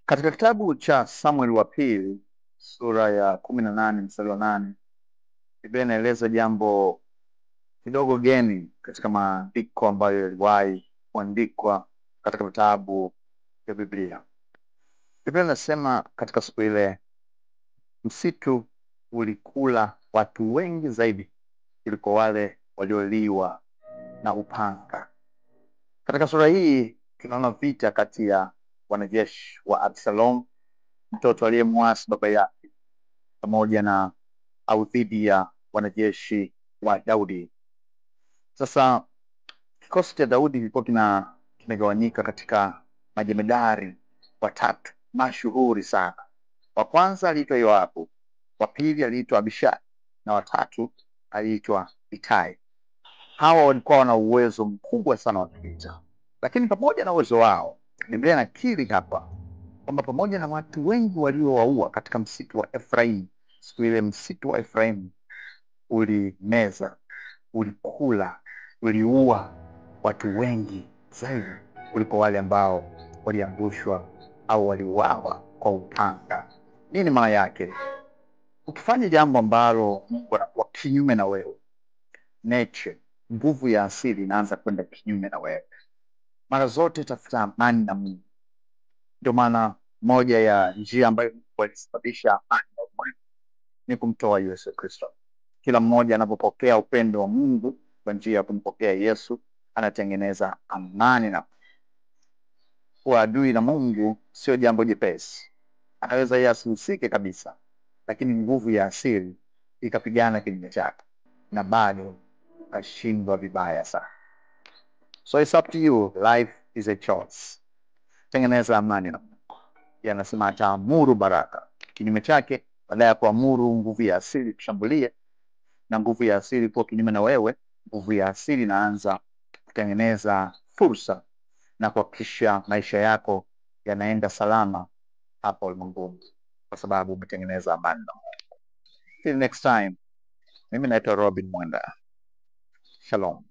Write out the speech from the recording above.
Katika kitabu cha Samuel wa pili sura ya 18 mstari wa 8, Biblia inaeleza jambo kidogo geni katika maandiko ambayo yaliwahi kuandikwa katika vitabu vya Biblia. Biblia inasema katika siku ile msitu ulikula watu wengi zaidi kuliko wale walioliwa na upanga. Katika sura hii tunaona vita kati ya wanajeshi wa Absalom, mtoto aliyemwasi baba yake, pamoja na au dhidi ya wanajeshi wa Daudi. Sasa kikosi cha Daudi kilikuwa kimegawanyika katika majemadari watatu mashuhuri sana. Wa kwanza aliitwa Yoabu, wa pili aliitwa Abishai, na watatu aliitwa Itai. Hawa walikuwa wana uwezo mkubwa sana wa vita, lakini pamoja na uwezo wao, Biblia inakiri hapa kwamba pamoja na watu wengi waliowaua katika msitu wa Efraimu, siku ile msitu wa Efraimu ulimeza, ulikula, uliua watu wengi zaidi kuliko wale ambao waliangushwa au waliuawa kwa upanga. Nini maana yake? Ukifanya jambo ambalo Mungu anakuwa kinyume na wewe, nature, nguvu ya asili inaanza kwenda kinyume na wewe. Mara zote tafuta amani na Mungu. Ndio maana moja ya njia ambayo Mungu alisababisha amani na ulimwengu ni kumtoa Yesu Kristo. Kila mmoja anapopokea upendo wa Mungu kwa njia ya kumpokea Yesu, anatengeneza amani na kuwa adui na Mungu. Sio jambo jepesi. Anaweza yasihusike kabisa, lakini nguvu ya asili ikapigana kinyume chake na bado ashindwa vibaya sana. So it's up to you. Life is a choice. Tengeneza amani na Mungu. Yanasema ataamuru baraka. Kinyume chake, baada ya kuamuru nguvu ya asili kushambulie na nguvu ya asili kuwa kinyume na wewe, nguvu ya asili inaanza kutengeneza fursa na kuhakikisha maisha yako yanaenda salama hapa ulimwenguni, kwa sababu umetengeneza amani. Till next time, mimi naitwa Robin Mwenda. Shalom.